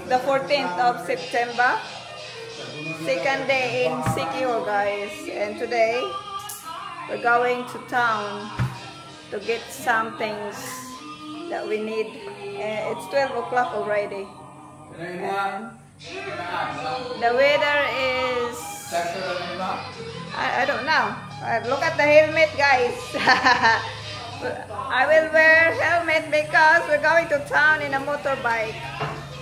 the 14th of September. Second day in Siquijor, guys. And today, we're going to town to get some things that we need. It's 12 o'clock already. And the weather is... I don't know. Look at the helmet, guys. I will wear helmet because we're going to town in a motorbike.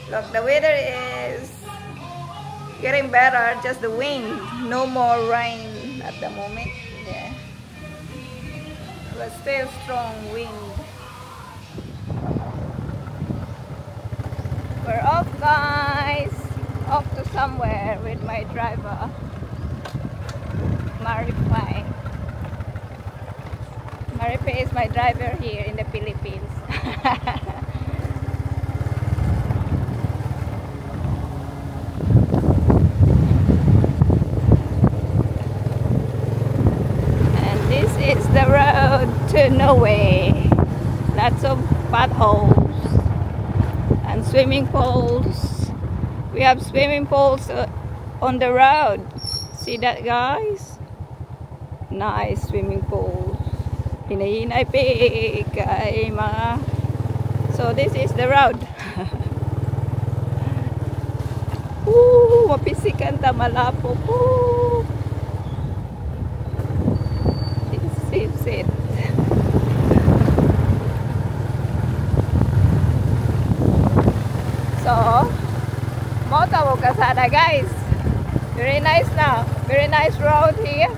Look, the weather is getting better, just the wind. No more rain at the moment. Yeah. But still strong wind. We're off, guys. Off to somewhere with my driver, Marife. Marife is my driver here in the Philippines. And this is the road to Norway. Lots of potholes and swimming pools. We have swimming pools on the road. See that, guys? Nice swimming pools. Hinahinay kay mga. So this is the road. Mapisikan ta malapo po. This is it. So Moto Kasada, guys. Very nice now. Very nice road here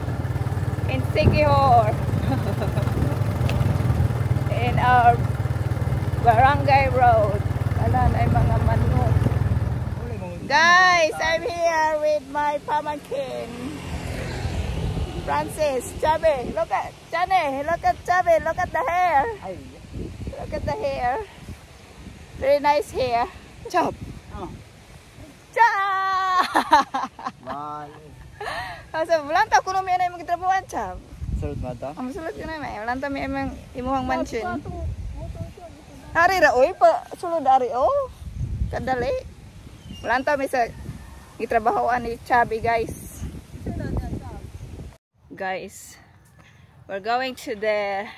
in Siquijor. In our barangay road. Wala na yung mga manok. Guys, I'm here with my pamangkin. Francis, Chubby. Look at Chane. Look at Chubby. Look at the hair. Look at the hair. Very nice hair. Chub. So, walang ta kuno may imong gitrabawan, Chab. Sulod mo to? Ang sulod yun may. Walang ta may imuhang mansion. Hari ra oy pa sulod ari oh. Kadali. Walang ta may sa gitrabahoan ni Chubby, guys. Guys, we're going to the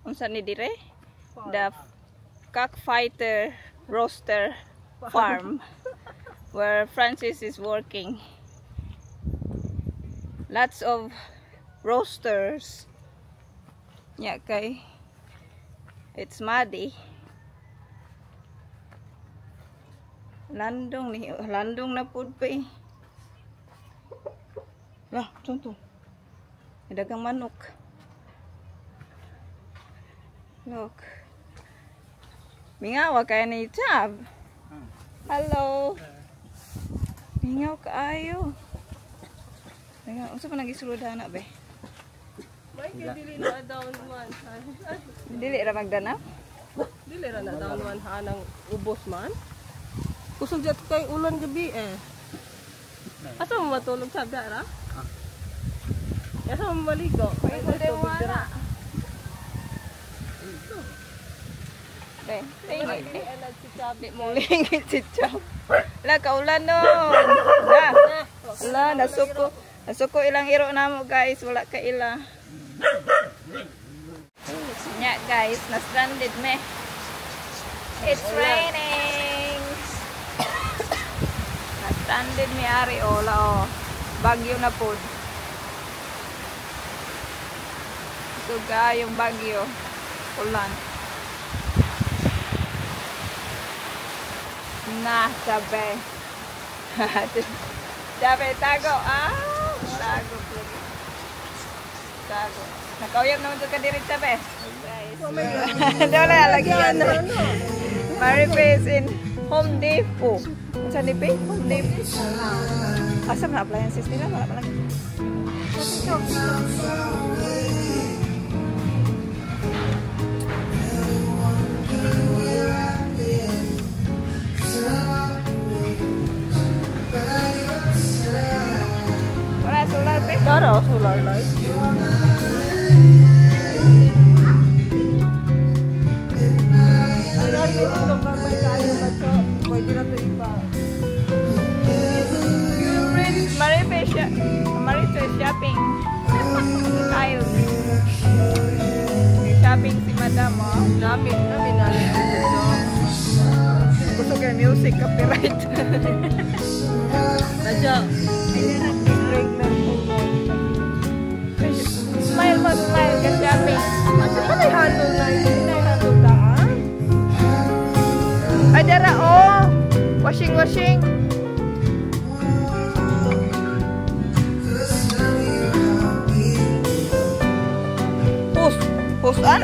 unsa ni dire? The cockfighter roaster farm where Francis is working. Lots of roasters. Yeah, okay. It's muddy. Landong na pud pa eh. Lah, tunto. Dagang manok. Look. Mingawa kaya ni Chab. Hello. Mingaw kaayo. Mingaw, unsa pa nagisuludan na be? May dili na down man. Dili ra magdana? Dili ra na down man hanang ubos man. Kusog jet kay ulan gabi eh. Asa mo matulog sa dara? Asa mo maligo? Ay ko wala. Mulingit si Chab. La kaulan nun. La nasuko ilang iro namo, guys. Wala ka ila. Nya, guys, na-stranded me. It's raining. Na-stranded mi ari ola oh. Bagyo na pod. Suga yung bagyo. Ulan. Nah, Chubby. Chubby, tago. Tago. Tago. Nakauyab naman ito ka diri, Chubby. Guys. Wala, lagi yan. Marife is in Home Depot. Saan di pa? Home Depot. Asa na appliances nila? Wala pa lagi. Dara, solar light. Ay, ay, ito lang Marito is shopping. Tayo. Shopping si Madam, oh. Namin namin. Gusto ka music, copyright. Nadya. Smile ka shopping. Ano yung handle na yun? Hindi na yung handle daan? Ay, dara, oh. Washing. Pusan?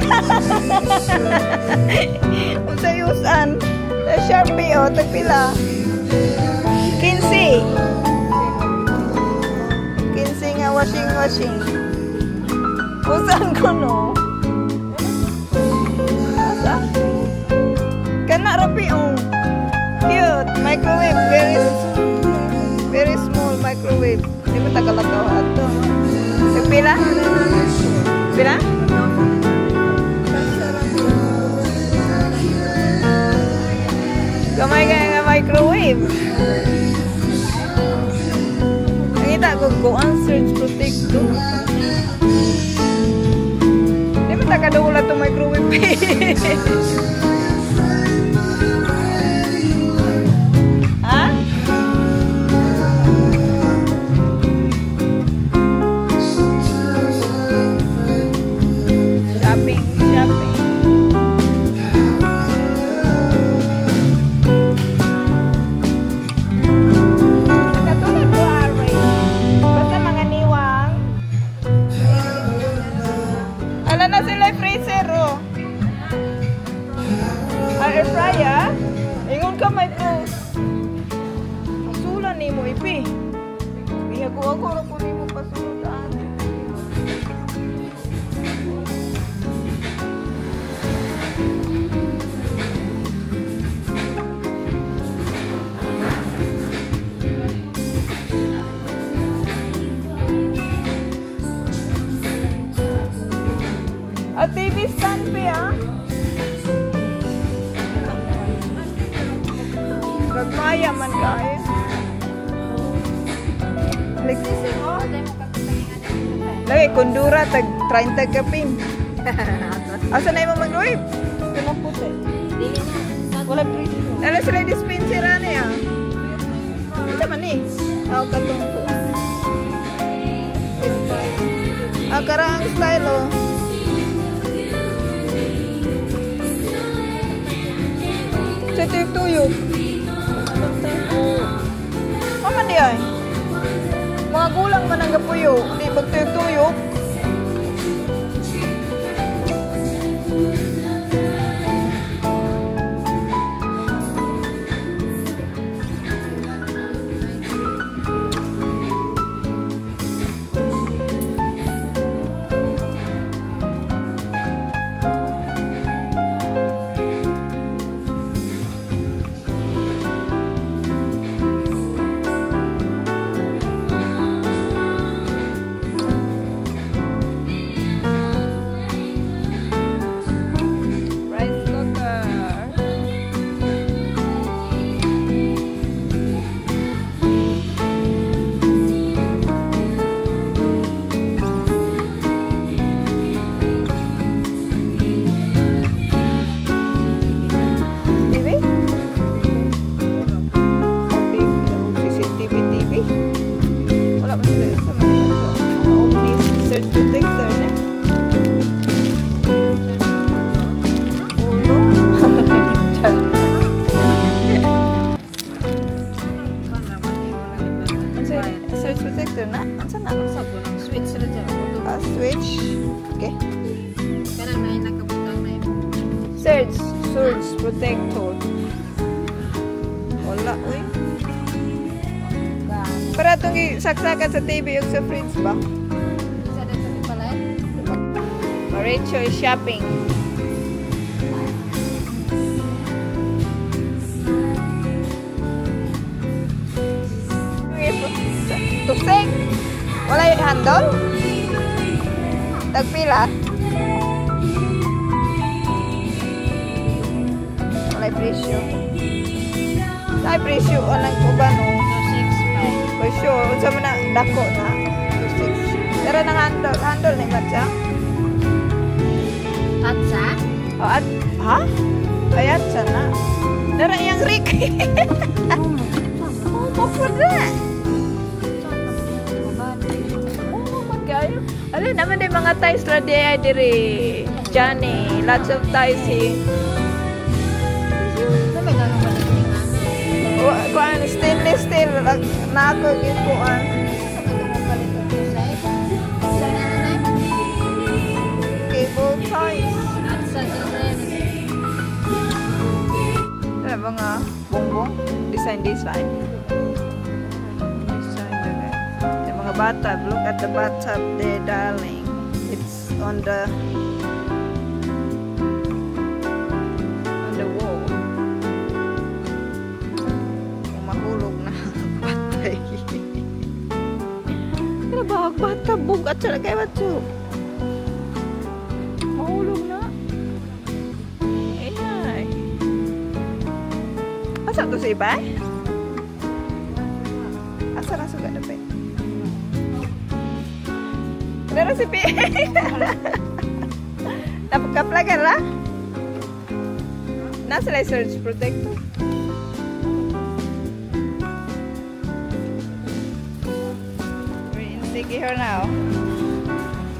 Unsay usan? Sa Sharpie, oh. Tagpila. 15 nga washing. Pusan ko, no? Asa? Kana rapi, oh. Cute. Microwave. Very small microwave. Di ba tagalagaw ato? Tagpila? Pila? Kamay ka nga microwave. Nakita ko ang surge protector. Di ba tagadula itong microwave? Ha? Shopping. Katulad ko, Array. Basta mga niwang. Ala na sila freezer, oh. Air fryer? Ingon ka, micro. Pasulan ni mo, ipi. Ako ni mo pasulan. At TV stand pa, Gagmaya man guys. Lagi kundura tag 30 kapin. Asa na yung mag-wave? Kanang puti. Wala pretty. Nala sila dispenser na ya. Ito man eh. Ako katong ko. Karang style oh. Ito yung tuyok. Mama di ay. Mga gulang man ang gapuyo. Di magtuyok-tuyok. Switch. Okay. Surge protector. Wala, uy. Para itong saksakan sa TV yung sa fridge ba? Maricho is shopping. Tusek. Wala yung handle? Tagpila? Walay presyo. Walay presyo. Anong ko ba no? 6.5. For sure. Unsa mo na dako na. 2.6. Pero nang handle ni Batsa? Atsa? Oh, ha? Ay, Atsa na. Pero yung Rick. Oh, for that. Oh, magayo. Alam naman din mga Thais na diri. Johnny, lots of Thais eh. Kuan stainless steel na ako gikuan. Cable ties. Ano ba nga bongbong? Design. Yung mga bathtub. Look at the bathtub there, darling. It's on the wall. Mahulog na patay. Ano ba? Bathtub bugat siya kay Batso. Mahulog na. Ay. Asa to si Ibay? Asa na suga na pa? Pero si Pi. Napagkaplagan la? Nasa na surge protector? We're in Siki here now.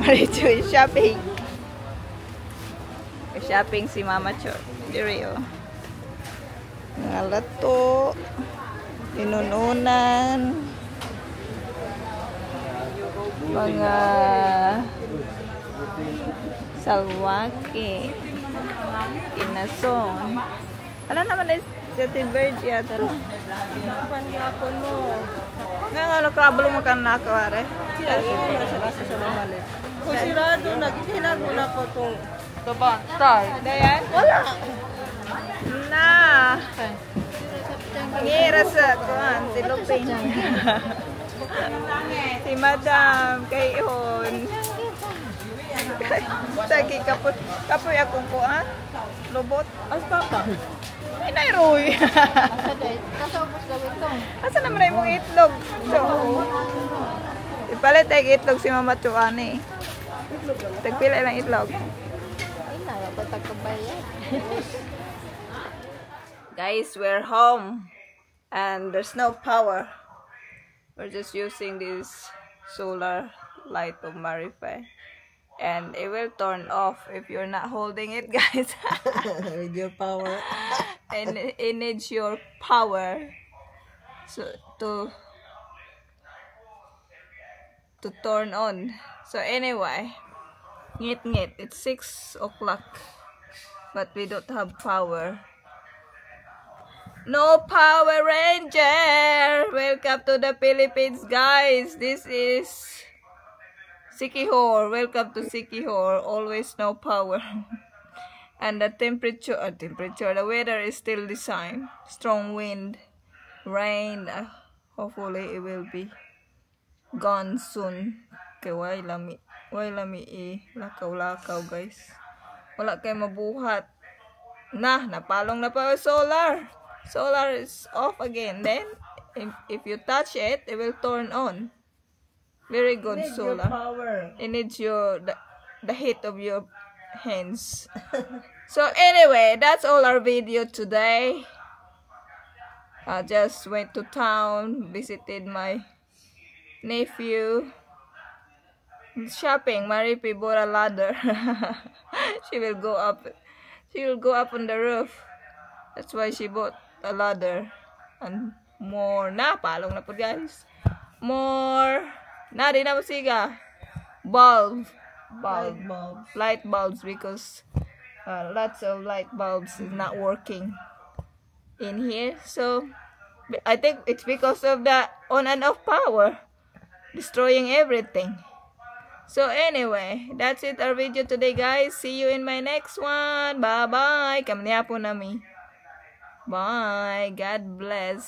Marito is shopping. Shopping si Mama Chot. Diri oh. Mga lato. Inununan. Mga salwaki. Inason. Alam naman na si Ate Virgie yata. Panyakon mo. Nga nakrabalo mo ka na kawari. Sila sa mamalit. Kung sirado, nagkikilag mo na ko itong Tay. Dayan? Wala. Na. Ngira sa kuan, si Lupin. Si Madam kay Ihon. Sagi kapoy akong kuan. Lubot. As papa. Ay, nairoy. Kasabos gawin to. Asa naman ay mong itlog? So, ipalit ay itlog si Mama Chuani. Tagpila lang itlog. Guys, we're home and there's no power. We're just using this solar light of Marife, and it will turn off if you're not holding it, guys. With your power. And it needs your power so to turn on. So anyway, ngit, it's 6 o'clock, but we don't have power. No Power Ranger! Welcome to the Philippines, guys. This is Siquijor. Welcome to Siquijor. Always no power. And the temperature, the weather is still the same. Strong wind, rain. Hopefully it will be gone soon. Kay way lami lakaw-lakaw, guys. Wala kay mabuhat. Napalong na pa solar. Solar is off again. Then if you touch it, it will turn on. Very good solar. It needs the heat of your hands. So anyway, that's all our video today. I just went to town, visited my nephew. Shopping. Maripi bought a ladder. She will go up on the roof. That's why she bought a ladder. And more. Palong na po, guys. More. Di na masiga. Light bulbs, because lots of light bulbs is not working in here. So I think it's because of the on and off power destroying everything. So anyway, that's it our video today, guys. See you in my next one. Bye bye. Kami niya po nami. Bye. God bless.